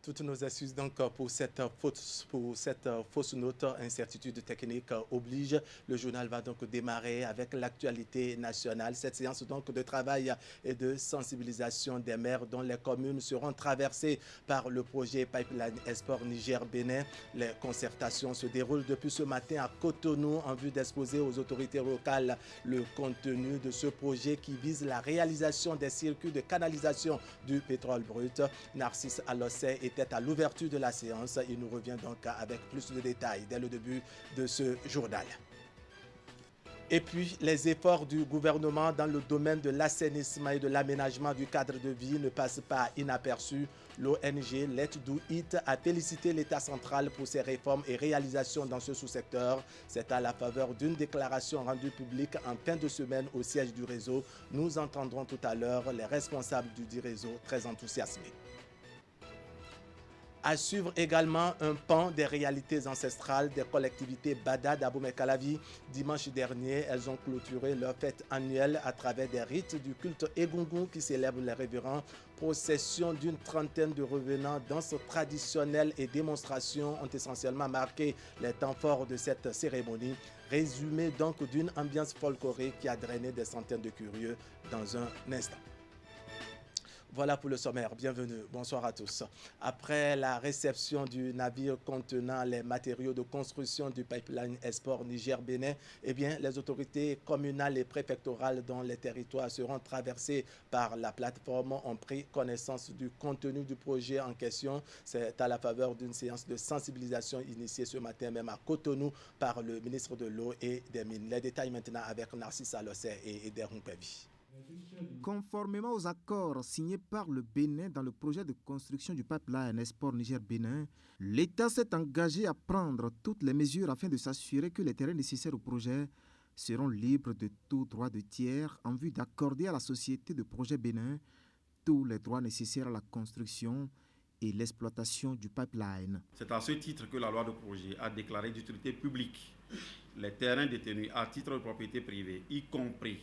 Toutes nos excuses donc pour cette fausse note, incertitude technique oblige. Le journal va donc démarrer avec l'actualité nationale. Cette séance donc de travail et de sensibilisation des maires dont les communes seront traversées par le projet Pipeline Export Niger-Bénin. Les concertations se déroulent depuis ce matin à Cotonou en vue d'exposer aux autorités locales le contenu de ce projet qui vise la réalisation des circuits de canalisation du pétrole brut. Narcisse Alossé était à l'ouverture de la séance. Il nous revient donc avec plus de détails dès le début de ce journal. Et puis, les efforts du gouvernement dans le domaine de l'assainissement et de l'aménagement du cadre de vie ne passent pas inaperçus. L'ONG Let's Do It a félicité l'État central pour ses réformes et réalisations dans ce sous-secteur. C'est à la faveur d'une déclaration rendue publique en fin de semaine au siège du réseau. Nous entendrons tout à l'heure les responsables du réseau très enthousiasmés. À suivre également un pan des réalités ancestrales des collectivités Bada d'Abomey-Calavi. Dimanche dernier, elles ont clôturé leur fête annuelle à travers des rites du culte Egungun qui célèbrent les révérends. Procession d'une trentaine de revenants, danses traditionnelles et démonstrations ont essentiellement marqué les temps forts de cette cérémonie. Résumé donc d'une ambiance folklorique qui a drainé des centaines de curieux dans un instant. Voilà pour le sommaire. Bienvenue. Bonsoir à tous. Après la réception du navire contenant les matériaux de construction du pipeline Export Niger-Bénin, les autorités communales et préfectorales dont les territoires seront traversés par la plateforme ont pris connaissance du contenu du projet en question. C'est à la faveur d'une séance de sensibilisation initiée ce matin même à Cotonou par le ministre de l'Eau et des Mines. Les détails maintenant avec Narcisse Alossé et Eder Humpevi. Conformément aux accords signés par le Bénin dans le projet de construction du pipeline Export Niger-Bénin, l'État s'est engagé à prendre toutes les mesures afin de s'assurer que les terrains nécessaires au projet seront libres de tout droit de tiers en vue d'accorder à la société de projet Bénin tous les droits nécessaires à la construction et l'exploitation du pipeline. C'est à ce titre que la loi de projet a déclaré d'utilité publique les terrains détenus à titre de propriété privée, y compris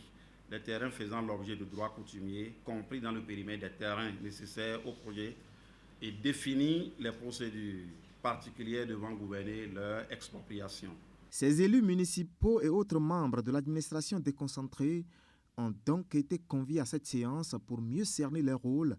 les terrains faisant l'objet de droits coutumiers, compris dans le périmètre des terrains nécessaires au projet, et définit les procédures particulières devant gouverner leur expropriation. Ces élus municipaux et autres membres de l'administration déconcentrée ont donc été conviés à cette séance pour mieux cerner leur rôle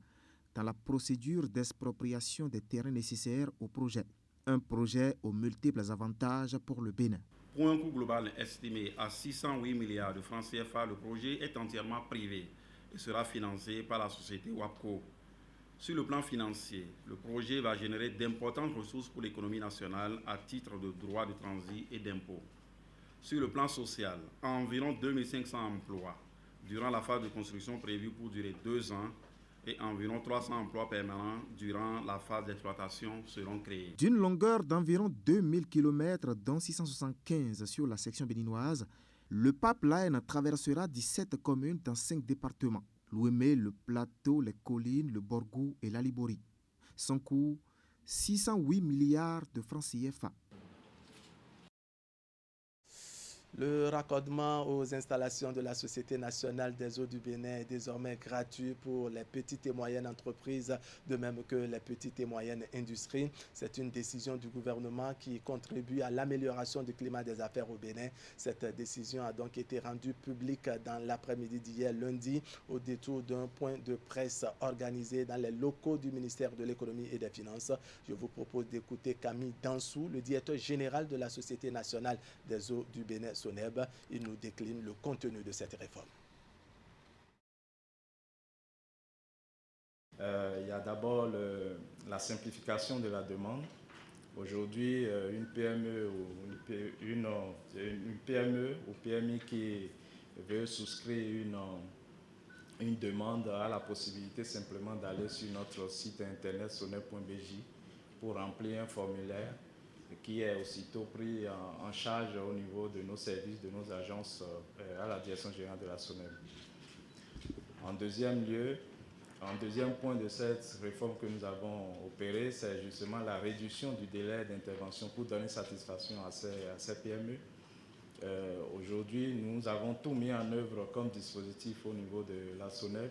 dans la procédure d'expropriation des terrains nécessaires au projet. Un projet aux multiples avantages pour le Bénin. Pour un coût global estimé à 608 milliards de francs CFA, le projet est entièrement privé et sera financé par la société WAPCO. Sur le plan financier, le projet va générer d'importantes ressources pour l'économie nationale à titre de droits de transit et d'impôts. Sur le plan social, environ 2500 emplois durant la phase de construction prévue pour durer 2 ans et environ 300 emplois permanents durant la phase d'exploitation seront créés. D'une longueur d'environ 2000 km, dont 675 sur la section béninoise, le pipeline traversera 17 communes dans 5 départements. L'Ouémé, le Plateau, les Collines, le Borgou et l'Alibori. Son coût, 608 milliards de francs CFA. Le raccordement aux installations de la Société nationale des eaux du Bénin est désormais gratuit pour les petites et moyennes entreprises, de même que les petites et moyennes industries. C'est une décision du gouvernement qui contribue à l'amélioration du climat des affaires au Bénin. Cette décision a donc été rendue publique dans l'après-midi d'hier lundi au détour d'un point de presse organisé dans les locaux du ministère de l'économie et des finances. Je vous propose d'écouter Camille Dansou, le directeur général de la Société nationale des eaux du Bénin. Il nous décline le contenu de cette réforme. Il y a d'abord la simplification de la demande. Aujourd'hui, une PME ou PMI qui veut souscrire une demande a la possibilité simplement d'aller sur notre site internet sonep.bj pour remplir un formulaire qui est aussitôt pris en charge au niveau de nos services, de nos agences à la direction générale de la SONEB. En deuxième point de cette réforme que nous avons opérée, c'est justement la réduction du délai d'intervention pour donner satisfaction à ces PME. Aujourd'hui, nous avons tout mis en œuvre comme dispositif au niveau de la SONEB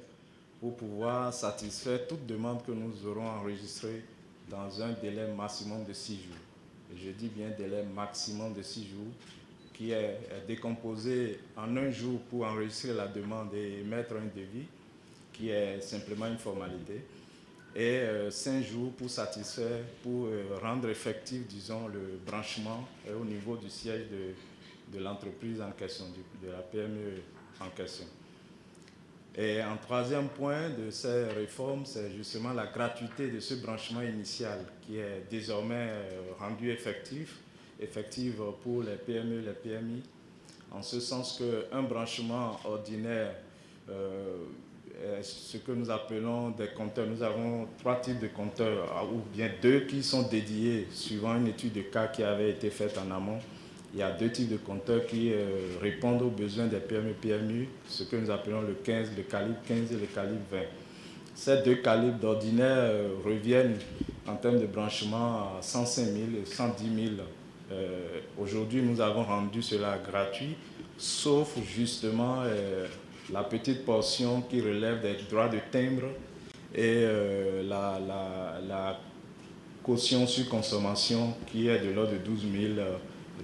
pour pouvoir satisfaire toute demande que nous aurons enregistrée dans un délai maximum de 6 jours. Et je dis bien délai maximum de 6 jours, qui est décomposé en un jour pour enregistrer la demande et émettre un devis, qui est simplement une formalité, et 5 jours pour satisfaire, pour rendre effectif, disons, le branchement au niveau du siège de l'entreprise en question, de la PME en question. Et un troisième point de ces réformes, c'est justement la gratuité de ce branchement initial qui est désormais rendu effectif pour les PME, les PMI, en ce sens qu'un branchement ordinaire, ce que nous appelons des compteurs, nous avons 3 types de compteurs, ou bien 2 qui sont dédiés, suivant une étude de cas qui avait été faite en amont. Il y a 2 types de compteurs qui répondent aux besoins des PME-PMU, ce que nous appelons le calibre 15 et le calibre 20. Ces 2 calibres d'ordinaire reviennent en termes de branchement à 105 000 et 110 000. Aujourd'hui, nous avons rendu cela gratuit, sauf justement la petite portion qui relève des droits de timbre et la caution sur consommation qui est de l'ordre de 12 000.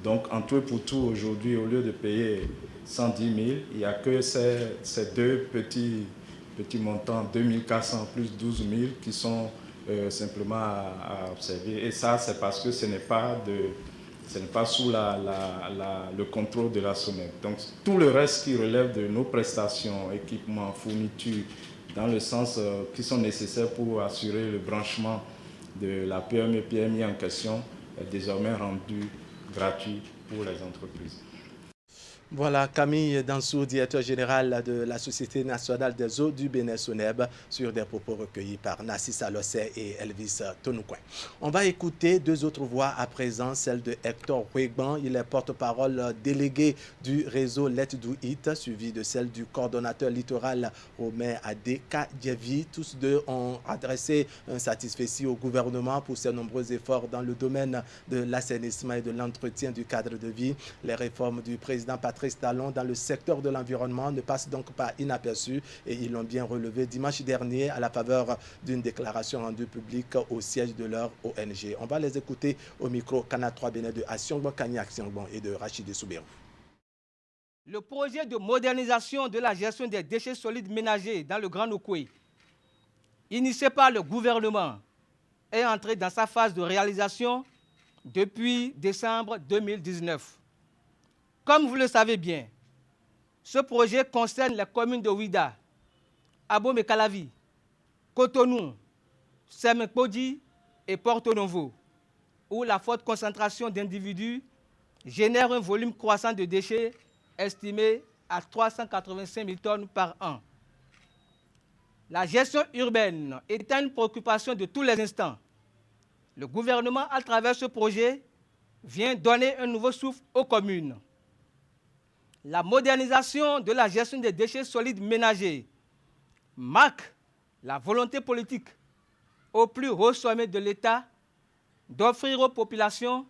Donc, en tout et pour tout, aujourd'hui, au lieu de payer 110 000, il n'y a que ces 2 petits montants, 2 400 plus 12 000, qui sont simplement à observer. Et ça, c'est parce que ce n'est pas sous le contrôle de la SONEC. Donc, tout le reste qui relève de nos prestations, équipements, fournitures, dans le sens qui sont nécessaires pour assurer le branchement de la PME-PMI en question, est désormais rendu gratuit pour les entreprises. Voilà, Camille Dansou, directeur général de la Société nationale des eaux du Bénin SONEB, sur des propos recueillis par Narcisse Alossé et Elvis Tonoucoin. On va écouter 2 autres voix à présent, celle de Hector Huegban, il est porte-parole délégué du réseau Let's Do It, suivi de celle du coordonnateur littoral Romain Adeka Djevi. Tous 2 ont adressé un satisfecit au gouvernement pour ses nombreux efforts dans le domaine de l'assainissement et de l'entretien du cadre de vie. Les réformes du président Patrice Talon dans le secteur de l'environnement ne passent donc pas inaperçues et ils l'ont bien relevé dimanche dernier à la faveur d'une déclaration rendue publique au siège de leur ONG. On va les écouter au micro Canal 3 Bénin de Asiongbon Kanye Asiongbon et de Rachid Soubirou. Le projet de modernisation de la gestion des déchets solides ménagers dans le Grand Nokoué, initié par le gouvernement, est entré dans sa phase de réalisation depuis décembre 2019. Comme vous le savez bien, ce projet concerne les communes de Ouida, Abomey-Calavi, Cotonou, Semenpodi et Porto Novo, où la forte concentration d'individus génère un volume croissant de déchets estimé à 385 000 tonnes par an. La gestion urbaine est une préoccupation de tous les instants. Le gouvernement, à travers ce projet, vient donner un nouveau souffle aux communes. La modernisation de la gestion des déchets solides ménagers marque la volonté politique au plus haut sommet de l'État d'offrir aux populations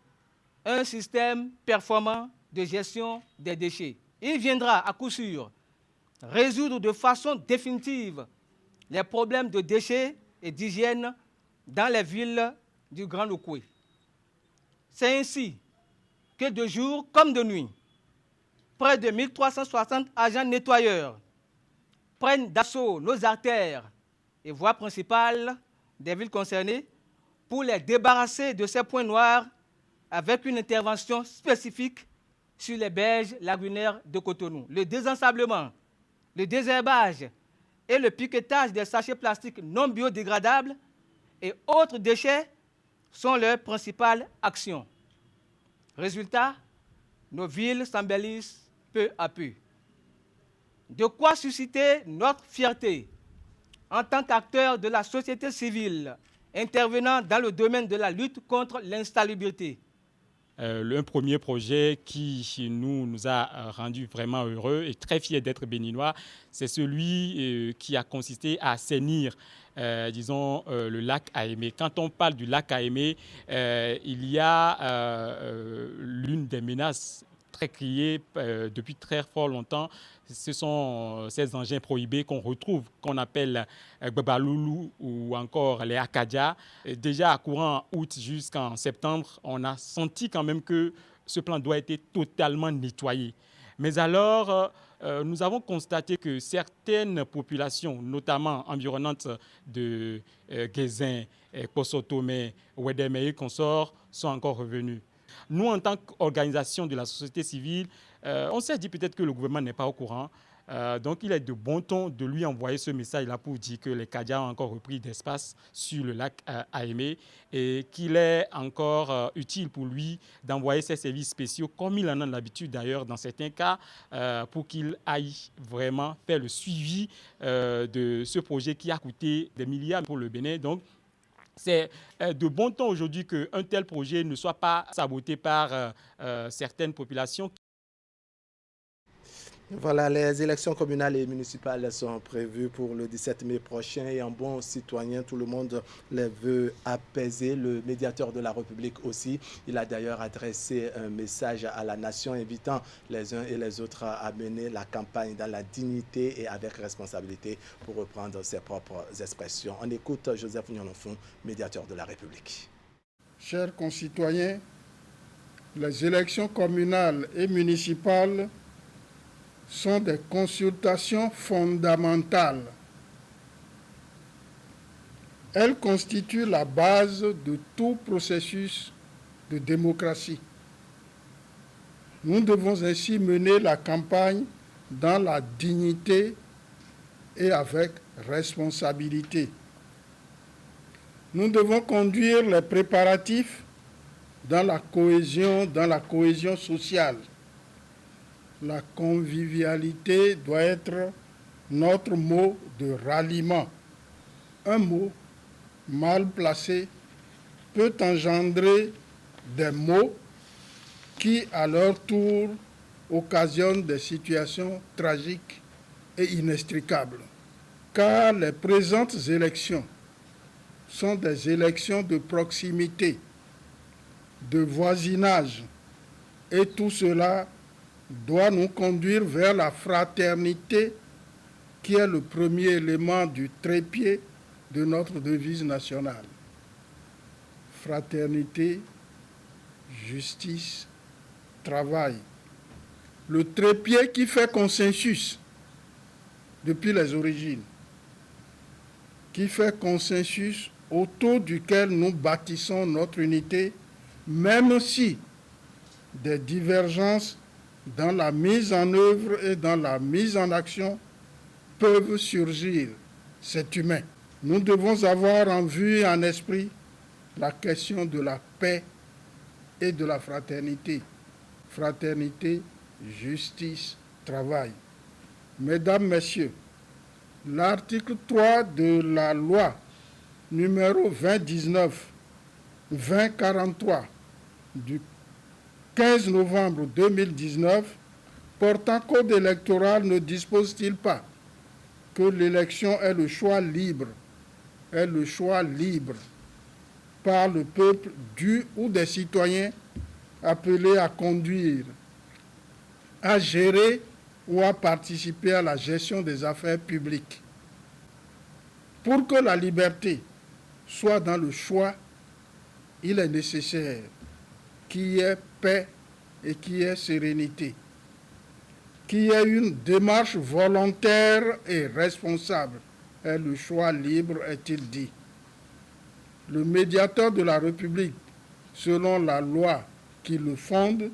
un système performant de gestion des déchets. Il viendra à coup sûr résoudre de façon définitive les problèmes de déchets et d'hygiène dans les villes du Grand Nokoué. C'est ainsi que de jour comme de nuit, près de 1360 agents nettoyeurs prennent d'assaut nos artères et voies principales des villes concernées pour les débarrasser de ces points noirs avec une intervention spécifique sur les berges lagunaires de Cotonou. Le désensablement, le désherbage et le piquetage des sachets plastiques non biodégradables et autres déchets sont leurs principales actions. Résultat, nos villes s'embellissent peu à peu. De quoi susciter notre fierté en tant qu'acteurs de la société civile intervenant dans le domaine de la lutte contre l'insalubrité. Un premier projet qui nous a rendu vraiment heureux et très fiers d'être béninois, c'est celui qui a consisté à assainir le lac Aémé. Quand on parle du lac Aémé, il y a l'une des menaces très crié depuis très fort longtemps. Ce sont ces engins prohibés qu'on retrouve, qu'on appelle Gbabaloulou ou encore les Akadia. Déjà à courant août jusqu'en septembre, on a senti quand même que ce plan doit être totalement nettoyé. Mais alors, nous avons constaté que certaines populations, notamment environnantes de Guézin, Kosotome, Ouedeme et consorts, sont encore revenues. Nous, en tant qu'organisation de la société civile, on s'est dit peut-être que le gouvernement n'est pas au courant. Donc, il est de bon ton de lui envoyer ce message-là pour dire que les Kadias ont encore repris d'espace sur le lac Aémé et qu'il est encore utile pour lui d'envoyer ses services spéciaux, comme il en a l'habitude d'ailleurs dans certains cas, pour qu'il aille vraiment faire le suivi de ce projet qui a coûté des milliards pour le Bénin. Donc, c'est de bon ton aujourd'hui qu'un tel projet ne soit pas saboté par certaines populations. Voilà, les élections communales et municipales sont prévues pour le 17 mai prochain et en bon citoyen, tout le monde les veut apaiser. Le médiateur de la République aussi, il a d'ailleurs adressé un message à la nation invitant les uns et les autres à mener la campagne dans la dignité et avec responsabilité, pour reprendre ses propres expressions. On écoute Joseph Nyonofon, médiateur de la République. Chers concitoyens, les élections communales et municipales sont des consultations fondamentales. Elles constituent la base de tout processus de démocratie. Nous devons ainsi mener la campagne dans la dignité et avec responsabilité. Nous devons conduire les préparatifs dans la cohésion sociale. La convivialité doit être notre mot de ralliement. Un mot mal placé peut engendrer des mots qui, à leur tour, occasionnent des situations tragiques et inextricables. Car les présentes élections sont des élections de proximité, de voisinage, et tout cela doit nous conduire vers la fraternité qui est le premier élément du trépied de notre devise nationale. Fraternité, justice, travail. Le trépied qui fait consensus depuis les origines, qui fait consensus autour duquel nous bâtissons notre unité, même si des divergences dans la mise en œuvre et dans la mise en action peuvent surgir. C'est humain. Nous devons avoir en vue et en esprit la question de la paix et de la fraternité. Fraternité, justice, travail. Mesdames, Messieurs, l'article 3 de la loi numéro 2019-2043 du 15 novembre 2019 portant code électoral ne dispose-t-il pas que l'élection est le choix libre par le peuple du ou des citoyens appelés à conduire, à gérer ou à participer à la gestion des affaires publiques. Pour que la liberté soit dans le choix, il est nécessaire qu'il y ait paix et qu'il y ait sérénité, qu'il y ait une démarche volontaire et responsable. Et le choix libre, est-il dit. Le médiateur de la République, selon la loi qui le fonde,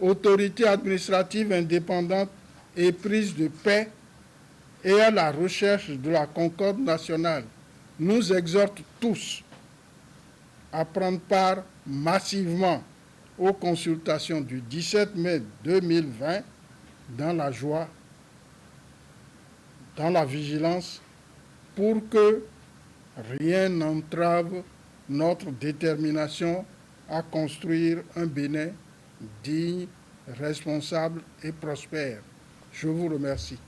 autorité administrative indépendante et prise de paix et à la recherche de la concorde nationale, nous exhorte tous à prendre part massivement aux consultations du 17 mai 2020 dans la joie, dans la vigilance, pour que rien n'entrave notre détermination à construire un Bénin digne, responsable et prospère. Je vous remercie.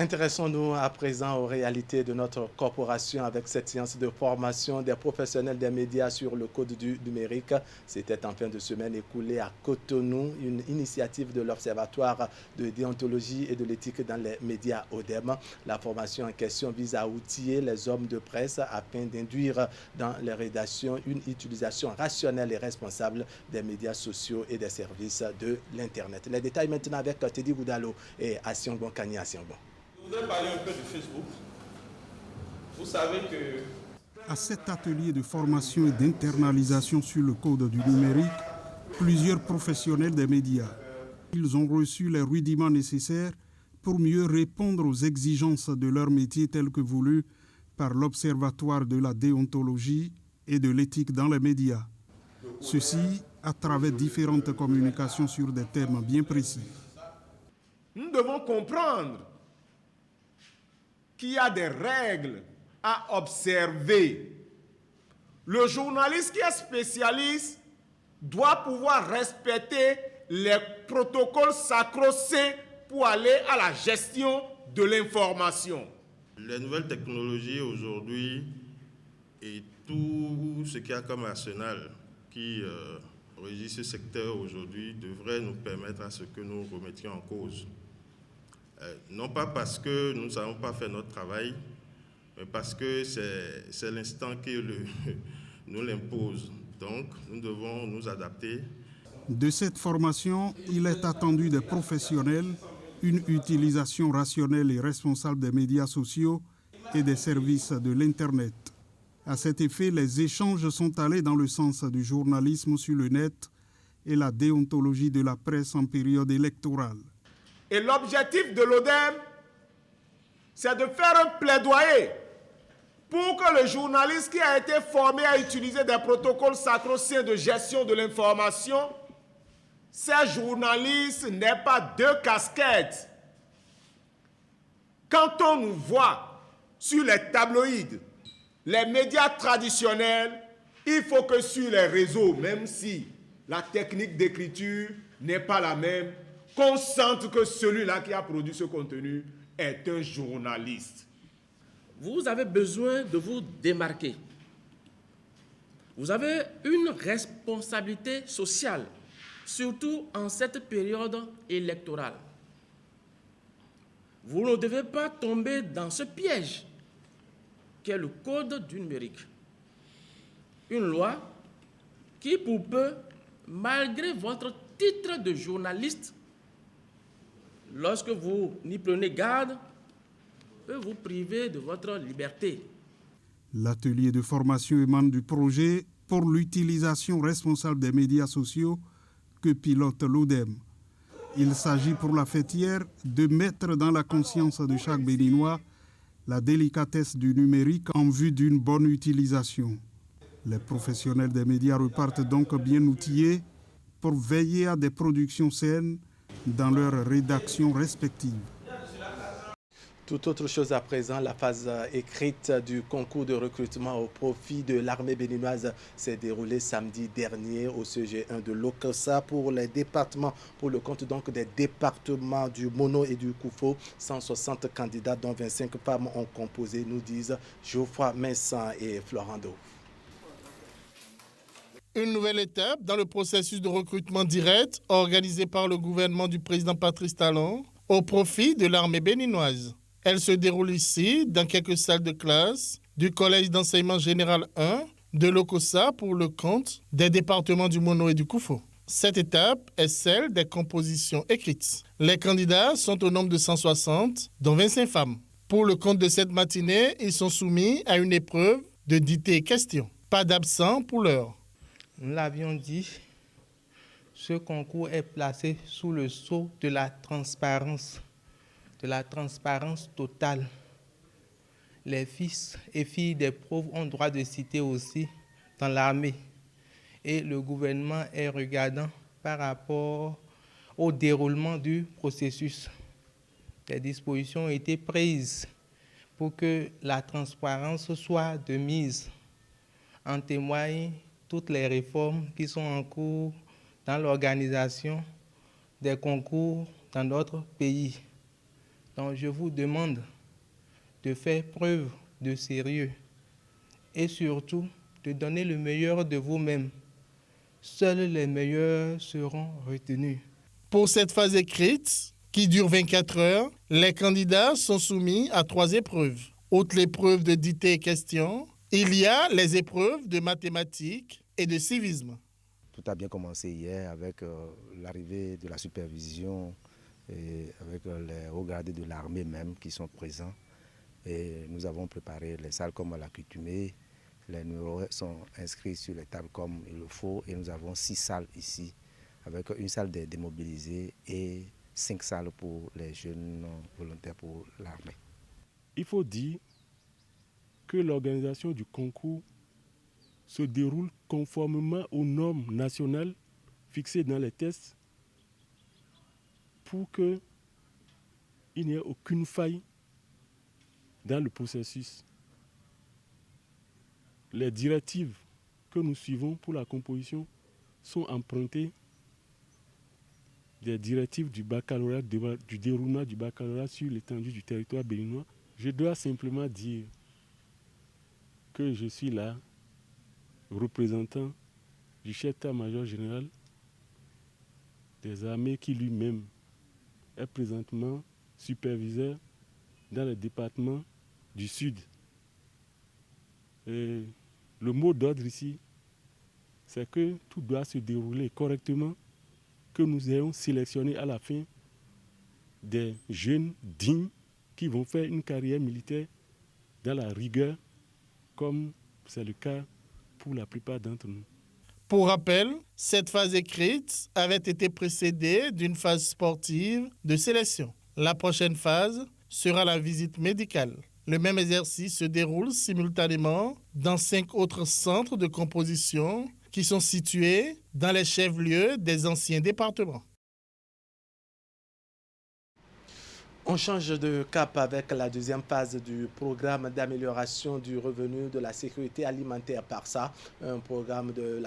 Intéressons-nous à présent aux réalités de notre corporation avec cette séance de formation des professionnels des médias sur le code du numérique. C'était en fin de semaine écoulée à Cotonou, une initiative de l'Observatoire de déontologie et de l'éthique dans les médias ODEM. La formation en question vise à outiller les hommes de presse afin d'induire dans les rédactions une utilisation rationnelle et responsable des médias sociaux et des services de l'Internet. Les détails maintenant avec Teddy Boudalo et Asiongbon Kani Asiongbon. Je voudrais parler un peu de Facebook. Vous savez que... À cet atelier de formation et d'internalisation sur le code du numérique, plusieurs professionnels des médias. Ils ont reçu les rudiments nécessaires pour mieux répondre aux exigences de leur métier telles que voulues par l'Observatoire de la déontologie et de l'éthique dans les médias. Ceci à travers différentes communications sur des thèmes bien précis. Nous devons comprendre qu'il y a des règles à observer. Le journaliste qui est spécialiste doit pouvoir respecter les protocoles sacro-saints pour aller à la gestion de l'information. Les nouvelles technologies aujourd'hui et tout ce qu'il y a comme arsenal qui régit ce secteur aujourd'hui devrait nous permettre à ce que nous remettions en cause. Non pas parce que nous ne savons pas faire notre travail, mais parce que c'est l'instant qui nous l'impose. Donc, nous devons nous adapter. De cette formation, il est attendu des professionnels une utilisation rationnelle et responsable des médias sociaux et des services de l'Internet. À cet effet, les échanges sont allés dans le sens du journalisme sur le net et la déontologie de la presse en période électorale. Et l'objectif de l'ODEM, c'est de faire un plaidoyer pour que le journaliste qui a été formé à utiliser des protocoles sacro-saints de gestion de l'information, ces journalistes n'aient pas deux casquettes. Quand on nous voit sur les tabloïds, les médias traditionnels, il faut que sur les réseaux, même si la technique d'écriture n'est pas la même, qu'on sente que celui-là qui a produit ce contenu est un journaliste. Vous avez besoin de vous démarquer. Vous avez une responsabilité sociale, surtout en cette période électorale. Vous ne devez pas tomber dans ce piège qu'est le code du numérique. Une loi qui, pour peu, malgré votre titre de journaliste, lorsque vous n'y prenez garde, peut vous priver de votre liberté. L'atelier de formation émane du projet pour l'utilisation responsable des médias sociaux que pilote l'ODEM. Il s'agit pour la fêtière de mettre dans la conscience de chaque Béninois la délicatesse du numérique en vue d'une bonne utilisation. Les professionnels des médias repartent donc bien outillés pour veiller à des productions saines dans leurs rédactions respectives. Tout autre chose à présent, la phase écrite du concours de recrutement au profit de l'armée béninoise s'est déroulée samedi dernier au CG1 de l'Okossa pour les départements, pour le compte donc des départements du Mono et du Koufo. 160 candidats dont 25 femmes ont composé, nous disent Geoffroy Vincent et Florando. Une nouvelle étape dans le processus de recrutement direct organisé par le gouvernement du président Patrice Talon au profit de l'armée béninoise. Elle se déroule ici, dans quelques salles de classe du Collège d'enseignement général 1 de l'Okossa pour le compte des départements du Mono et du Koufo. Cette étape est celle des compositions écrites. Les candidats sont au nombre de 160, dont 25 femmes. Pour le compte de cette matinée, ils sont soumis à une épreuve de dictée et questions. Pas d'absent pour l'heure. Nous l'avions dit, ce concours est placé sous le sceau de la transparence totale. Les fils et filles des pauvres ont droit de citer aussi dans l'armée. Et le gouvernement est regardant par rapport au déroulement du processus. Des dispositions ont été prises pour que la transparence soit de mise. En témoignent toutes les réformes qui sont en cours dans l'organisation des concours dans notre pays. Donc je vous demande de faire preuve de sérieux et surtout de donner le meilleur de vous-même. Seuls les meilleurs seront retenus. Pour cette phase écrite, qui dure 24 heures, les candidats sont soumis à 3 épreuves. Outre l'épreuve de dictée et questions, il y a les épreuves de mathématiques et de civisme. Tout a bien commencé hier avec l'arrivée de la supervision et avec les hauts gradés de l'armée même qui sont présents. Et nous avons préparé les salles comme à l'accoutumée. Les numéros sont inscrits sur les tables comme il le faut et nous avons 6 salles ici avec une salle des démobilisés et 5 salles pour les jeunes volontaires pour l'armée. Il faut dire que l'organisation du concours se déroule conformément aux normes nationales fixées dans les tests pour qu'il n'y ait aucune faille dans le processus. Les directives que nous suivons pour la composition sont empruntées des directives du baccalauréat, du déroulement du baccalauréat sur l'étendue du territoire béninois. Je dois simplement dire que je suis là, représentant du chef d'état-major général des armées qui lui-même est présentement superviseur dans le département du Sud. Et le mot d'ordre ici, c'est que tout doit se dérouler correctement, que nous ayons sélectionné à la fin des jeunes dignes qui vont faire une carrière militaire dans la rigueur, comme c'est le cas pour la plupart d'entre nous. Pour rappel, cette phase écrite avait été précédée d'une phase sportive de sélection. La prochaine phase sera la visite médicale. Le même exercice se déroule simultanément dans 5 autres centres de composition qui sont situés dans les chefs-lieux des anciens départements. On change de cap avec la deuxième phase du programme d'amélioration du revenu de la sécurité alimentaire PARSA, un programme de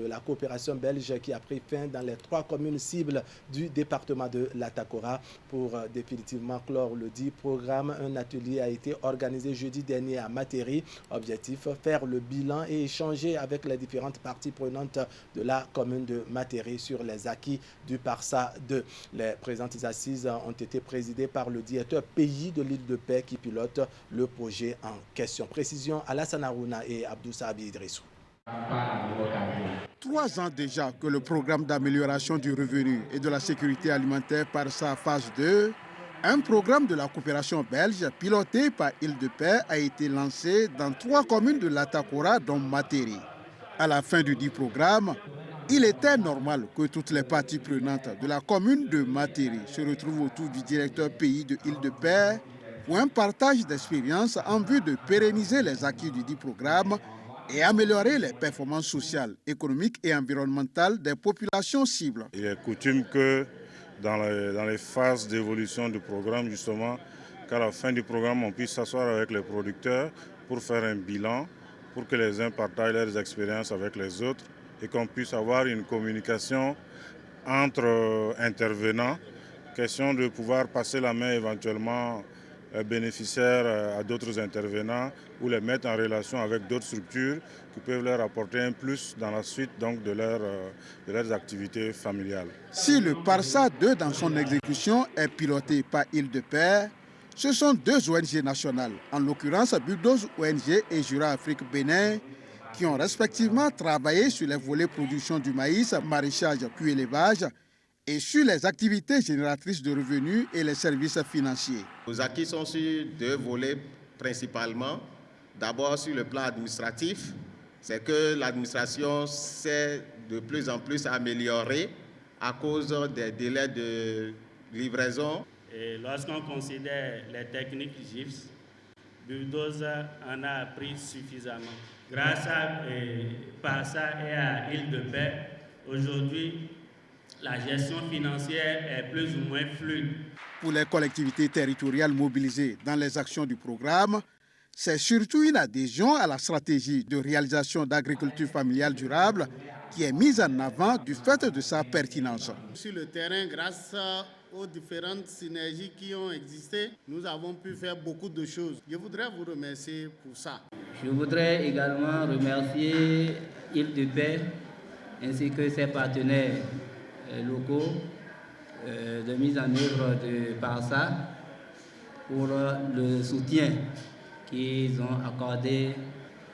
la coopération belge qui a pris fin dans les 3 communes cibles du département de l'Atakora. Pour définitivement clore le dit programme, un atelier a été organisé jeudi dernier à Matéri. Objectif, faire le bilan et échanger avec les différentes parties prenantes de la commune de Matéri sur les acquis du PARSA 2. Les présentes assises ont été présidées par le directeur pays de l'île de Paix qui pilote le projet en question. Précision Alassane Harouna et Abdou Sabi Idrissou. 3 ans déjà que le programme d'amélioration du revenu et de la sécurité alimentaire par sa phase 2, un programme de la coopération belge piloté par Île de Paix a été lancé dans 3 communes de l'Atakora dont Matéri. À la fin du dit programme, il était normal que toutes les parties prenantes de la commune de Matéri se retrouvent autour du directeur pays de Île de Paix pour un partage d'expériences en vue de pérenniser les acquis du dit programme et améliorer les performances sociales, économiques et environnementales des populations cibles. Il est coutume que dans les phases d'évolution du programme, justement, qu'à la fin du programme, on puisse s'asseoir avec les producteurs pour faire un bilan, pour que les uns partagent leurs expériences avec les autres et qu'on puisse avoir une communication entre intervenants, question de pouvoir passer la main éventuellement bénéficiaires à d'autres intervenants ou les mettre en relation avec d'autres structures qui peuvent leur apporter un plus dans la suite donc, de leurs activités familiales. Si le PARSA 2 dans son exécution est piloté par Île de Paix, ce sont 2 ONG nationales, en l'occurrence Bulldoze ONG et Jura Afrique Bénin, qui ont respectivement travaillé sur les volets production du maïs, maraîchage puis élevage et sur les activités génératrices de revenus et les services financiers. Nos acquis sont sur 2 volets principalement. D'abord sur le plan administratif, c'est que l'administration s'est de plus en plus améliorée à cause des délais de livraison. Et lorsqu'on considère les techniques GIFS, Bulldoze en a appris suffisamment. Grâce à PARSA et à Île de Paix, aujourd'hui, la gestion financière est plus ou moins fluide. Pour les collectivités territoriales mobilisées dans les actions du programme, c'est surtout une adhésion à la stratégie de réalisation d'agriculture familiale durable qui est mise en avant du fait de sa pertinence. Sur le terrain, grâce aux différentes synergies qui ont existé, nous avons pu faire beaucoup de choses. Je voudrais vous remercier pour ça. Je voudrais également remercier Île-de-Paix ainsi que ses partenaires locaux de mise en œuvre de PARSA pour le soutien qu'ils ont accordé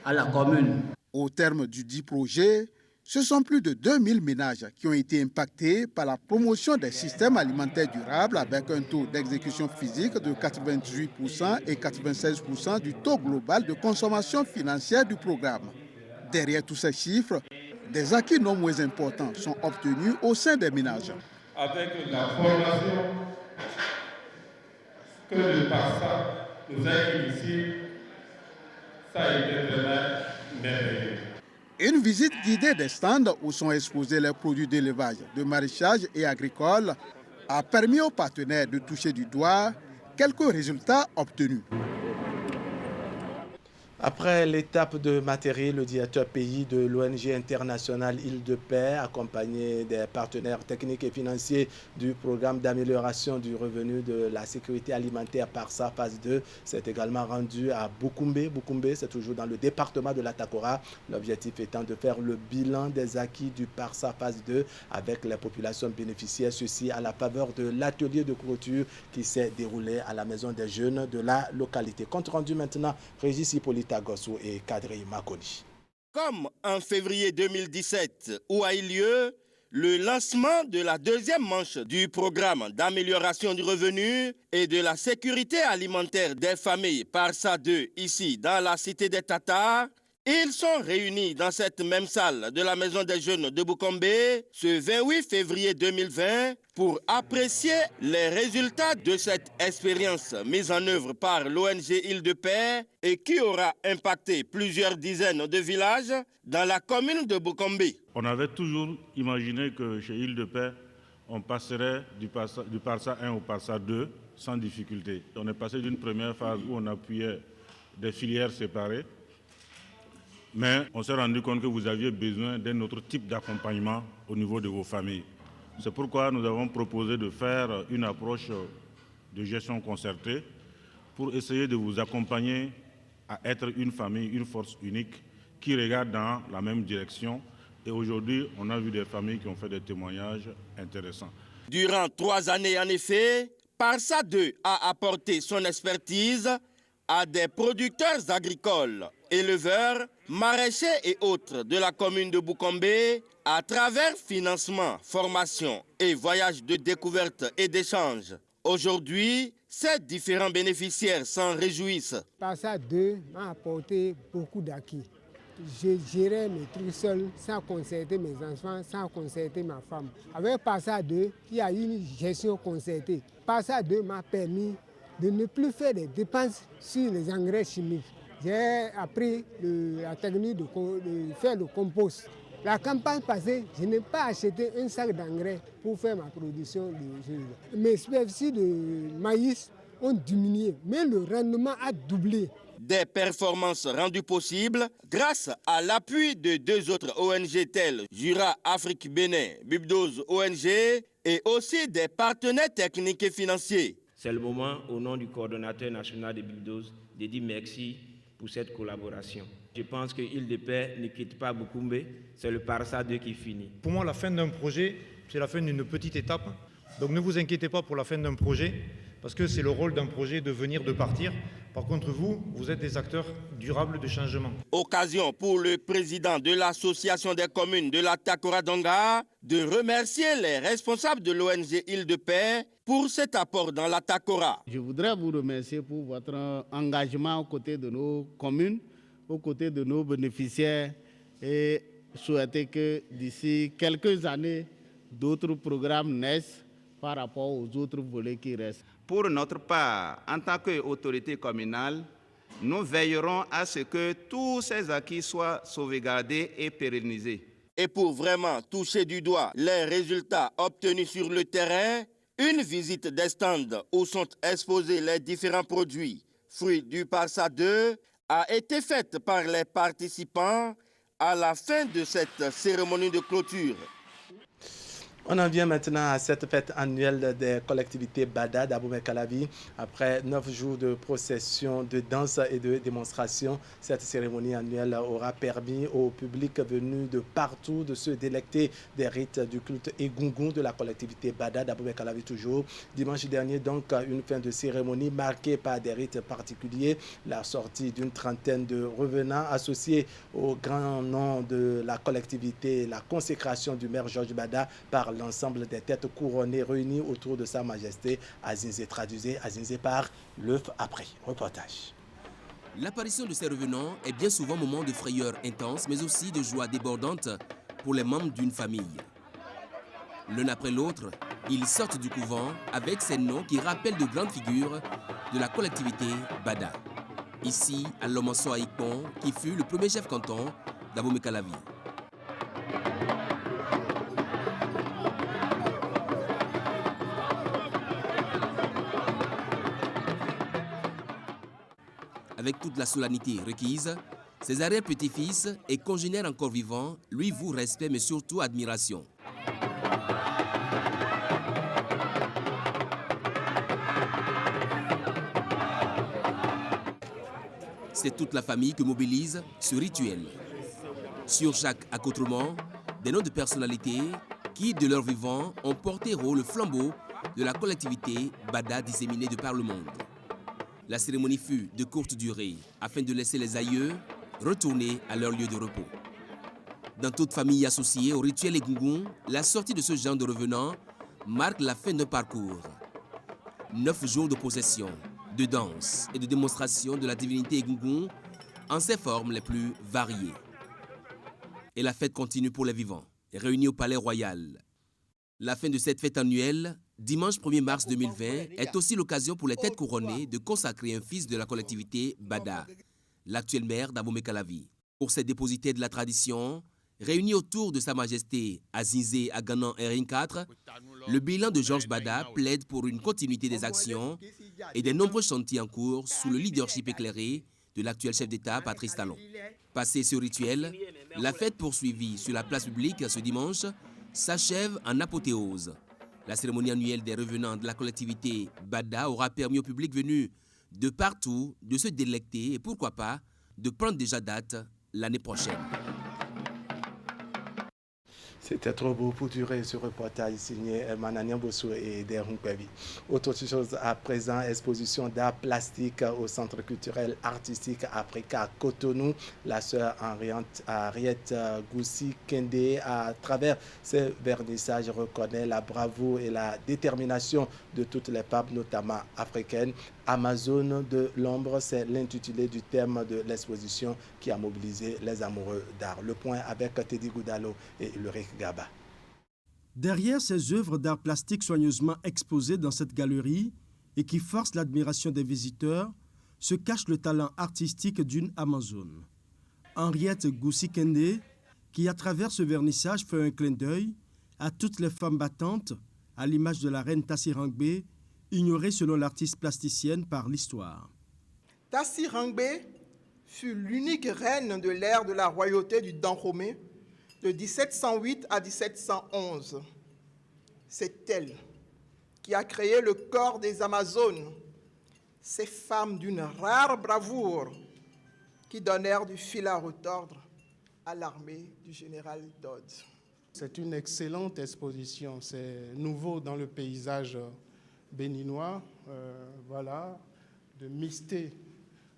à la commune. Au terme du dit projet, ce sont plus de 2000 ménages qui ont été impactés par la promotion des systèmes alimentaires durables avec un taux d'exécution physique de 98% et 96% du taux global de consommation financière du programme. Derrière tous ces chiffres, des acquis non moins importants sont obtenus au sein des ménages. Avec la formation que le PARSA nous a initiée, ça a été vraiment merveilleux. Une visite guidée des stands où sont exposés les produits d'élevage, de maraîchage et agricole a permis aux partenaires de toucher du doigt quelques résultats obtenus. Après l'étape de matériel, le directeur pays de l'ONG internationale Île-de-Paix, accompagné des partenaires techniques et financiers du programme d'amélioration du revenu de la sécurité alimentaire PARSA phase 2, s'est également rendu à Boukoumbe. Boukoumbe, c'est toujours dans le département de la Takora. L'objectif étant de faire le bilan des acquis du PARSA phase 2 avec les populations bénéficiaires, ceci à la faveur de l'atelier de clôture qui s'est déroulé à la Maison des Jeunes de la localité. Compte rendu maintenant, Régis Hippolyte Gossou et Kadri Makoni. Comme en février 2017, où a eu lieu le lancement de la deuxième manche du programme d'amélioration du revenu et de la sécurité alimentaire des familles PARSA 2 ici dans la cité des Tatars, ils sont réunis dans cette même salle de la Maison des Jeunes de Boukoumbe ce 28 février 2020 pour apprécier les résultats de cette expérience mise en œuvre par l'ONG Île-de-Paix et qui aura impacté plusieurs dizaines de villages dans la commune de Boukoumbe. On avait toujours imaginé que chez Île-de-Paix, on passerait du PARSA 1 au PARSA 2 sans difficulté. On est passé d'une première phase où on appuyait des filières séparées, mais on s'est rendu compte que vous aviez besoin d'un autre type d'accompagnement au niveau de vos familles. C'est pourquoi nous avons proposé de faire une approche de gestion concertée pour essayer de vous accompagner à être une famille, une force unique qui regarde dans la même direction. Et aujourd'hui, on a vu des familles qui ont fait des témoignages intéressants. Durant 3 années, en effet, PARSA 2 a apporté son expertise à des producteurs agricoles, éleveurs, maraîchers et autres de la commune de Boukoumbe à travers financement, formation et voyages de découverte et d'échange. Aujourd'hui, ces différents bénéficiaires s'en réjouissent. PARSA 2 m'a apporté beaucoup d'acquis. Je gérais mes trucs seul, sans concerter mes enfants, sans concerter ma femme. Avec PARSA 2, il y a une gestion concertée. PARSA 2 m'a permis de ne plus faire des dépenses sur les engrais chimiques. J'ai appris la technique de faire le compost. La campagne passée, je n'ai pas acheté un sac d'engrais pour faire ma production de jus. Mes superficies de maïs ont diminué, mais le rendement a doublé. Des performances rendues possibles grâce à l'appui de 2 autres ONG telles Jura Afrique Bénin, Bibdose ONG et aussi des partenaires techniques et financiers. C'est le moment, au nom du coordonnateur national de Bibdose, de dire merci pour cette collaboration. Je pense que Île-de-Paix ne quitte pas Boukoumbe, c'est le PARSA 2 qui finit. Pour moi, la fin d'un projet, c'est la fin d'une petite étape. Donc ne vous inquiétez pas pour la fin d'un projet, parce que c'est le rôle d'un projet de venir, de partir. Par contre, vous êtes des acteurs durables de changement. Occasion pour le président de l'association des communes de la Takora-Donga de remercier les responsables de l'ONG Île-de-Paix pour cet apport dans la Takora. Je voudrais vous remercier pour votre engagement aux côtés de nos communes, aux côtés de nos bénéficiaires et souhaiter que d'ici quelques années, d'autres programmes naissent par rapport aux autres volets qui restent. Pour notre part, en tant qu'autorité communale, nous veillerons à ce que tous ces acquis soient sauvegardés et pérennisés. Et pour vraiment toucher du doigt les résultats obtenus sur le terrain, une visite des stands où sont exposés les différents produits, fruits du PARSA 2, a été faite par les participants à la fin de cette cérémonie de clôture. On en vient maintenant à cette fête annuelle des collectivités Bada d'Abomey-Calavi. Après 9 jours de procession, de danse et de démonstration, cette cérémonie annuelle aura permis au public venu de partout de se délecter des rites du culte Egungun de la collectivité Bada d'Abomey-Calavi toujours. Dimanche dernier, donc, une fin de cérémonie marquée par des rites particuliers, la sortie d'une trentaine de revenants associés au grand nom de la collectivité, la consécration du maire Georges Bada par l'ensemble des têtes couronnées réunies autour de Sa Majesté. Azinzé traduisé, Azinzé par l'œuf après. Reportage. L'apparition de ces revenants est bien souvent un moment de frayeur intense, mais aussi de joie débordante pour les membres d'une famille. L'un après l'autre, ils sortent du couvent avec ces noms qui rappellent de grandes figures de la collectivité Bada. Ici, à Lomanso Aïkpon, qui fut le premier chef canton d'Abomey-Calavi. Avec toute la solennité requise, ses arrière-petits-fils et congénères encore vivants lui vouent respect mais surtout admiration. C'est toute la famille que mobilise ce rituel. Sur chaque accoutrement, des noms de personnalités qui, de leur vivant, ont porté haut le flambeau de la collectivité Bada disséminée de par le monde. La cérémonie fut de courte durée afin de laisser les aïeux retourner à leur lieu de repos. Dans toute famille associée au rituel Egungun, la sortie de ce genre de revenants marque la fin d'un parcours. 9 jours de procession, de danse et de démonstration de la divinité Egungun en ses formes les plus variées. Et la fête continue pour les vivants, réunis au Palais Royal. La fin de cette fête annuelle, dimanche 1er mars 2020, est aussi l'occasion pour les têtes couronnées de consacrer un fils de la collectivité Bada, l'actuel maire d'Abomey-Calavi. Pour ces dépositaires de la tradition, réunis autour de Sa Majesté Azinzé Aganan Erin IV, le bilan de Georges Bada plaide pour une continuité des actions et des nombreux chantiers en cours sous le leadership éclairé de l'actuel chef d'État Patrice Talon. Passé ce rituel, la fête poursuivie sur la place publique ce dimanche s'achève en apothéose. La cérémonie annuelle des revenants de la collectivité Bada aura permis au public venu de partout de se délecter et pourquoi pas de prendre déjà date l'année prochaine. C'était trop beau pour durer ce reportage signé Mananian Bosso et Derhung Pevi. Autre chose à présent, exposition d'art plastique au Centre culturel artistique Africa à Cotonou. La sœur Henriette Goussi Kende, à travers ce vernissage, reconnaît la bravoure et la détermination de toutes les femmes, notamment africaines. Amazone de l'ombre, c'est l'intitulé du thème de l'exposition qui a mobilisé les amoureux d'art. Le point avec Teddy Goudalo et Ulrich Gaba. Derrière ces œuvres d'art plastique soigneusement exposées dans cette galerie et qui forcent l'admiration des visiteurs, se cache le talent artistique d'une Amazone. Henriette Goussi Kende, qui à travers ce vernissage fait un clin d'œil à toutes les femmes battantes, à l'image de la reine Tassi Rangbe, ignorée selon l'artiste plasticienne par l'histoire. Tassi Rangbe fut l'unique reine de l'ère de la royauté du Dahomey de 1708 à 1711. C'est elle qui a créé le corps des Amazones, ces femmes d'une rare bravoure qui donnèrent du fil à retordre à l'armée du général Dodds. C'est une excellente exposition, c'est nouveau dans le paysage béninois, voilà, de mixer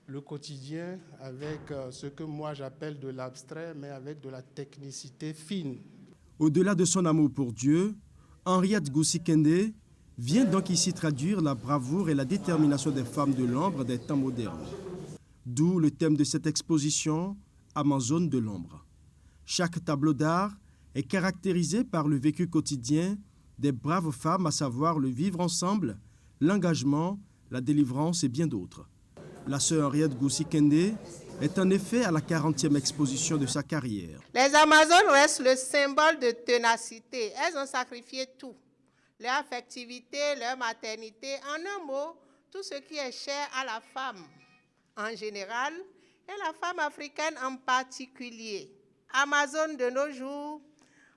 le quotidien avec ce que moi j'appelle de l'abstrait, mais avec de la technicité fine. Au-delà de son amour pour Dieu, Henriette Goussi Kende vient donc ici traduire la bravoure et la détermination des femmes de l'ombre des temps modernes. D'où le thème de cette exposition, Amazone de l'ombre. Chaque tableau d'art est caractérisé par le vécu quotidien des braves femmes, à savoir le vivre ensemble, l'engagement, la délivrance et bien d'autres. La sœur Henriette Goussi Kende est en effet à la 40e exposition de sa carrière. Les Amazones restent le symbole de ténacité. Elles ont sacrifié tout. Leur affectivité, leur maternité, en un mot, tout ce qui est cher à la femme en général et la femme africaine en particulier. Amazones de nos jours,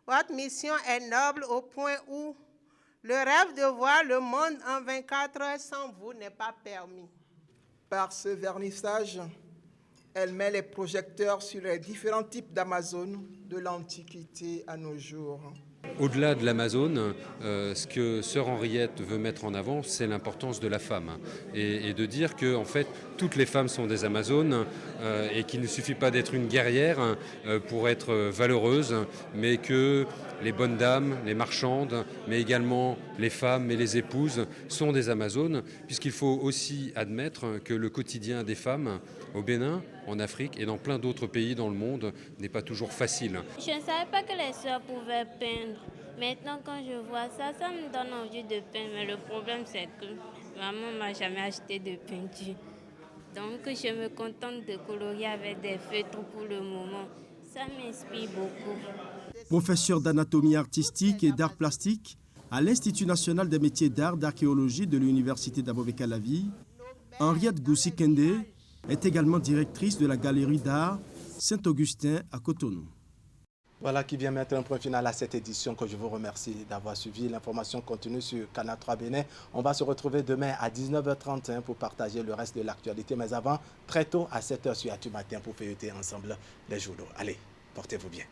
Votre mission est noble au point où le rêve de voir le monde en 24 heures sans vous n'est pas permis. Par ce vernissage, elle met les projecteurs sur les différents types d'Amazones de l'Antiquité à nos jours. Au-delà de l'Amazone, ce que sœur Henriette veut mettre en avant, c'est l'importance de la femme. Et de dire que en fait, toutes les femmes sont des Amazones et qu'il ne suffit pas d'être une guerrière pour être valeureuse, mais que les bonnes dames, les marchandes, mais également les femmes et les épouses sont des Amazones, puisqu'il faut aussi admettre que le quotidien des femmes au Bénin, en Afrique et dans plein d'autres pays dans le monde n'est pas toujours facile. Je ne savais pas que les sœurs pouvaient peindre. Maintenant, quand je vois ça, ça me donne envie de peindre. Mais le problème, c'est que maman ne m'a jamais acheté de peinture. Donc, je me contente de colorier avec des feutres pour le moment. Ça m'inspire beaucoup. Professeur d'anatomie artistique et d'art plastique à l'Institut national des métiers d'art d'archéologie de l'Université d'Abomey-Calavi, Henriette Goussi-Kende est également directrice de la galerie d'art Saint-Augustin à Cotonou. Voilà qui vient mettre un point final à cette édition que je vous remercie d'avoir suivi. L'information continue sur Canal 3 Bénin. On va se retrouver demain à 19h31 pour partager le reste de l'actualité. Mais avant, très tôt à 7h sur Actu Matin pour feuilleter ensemble les journaux. Allez, portez-vous bien.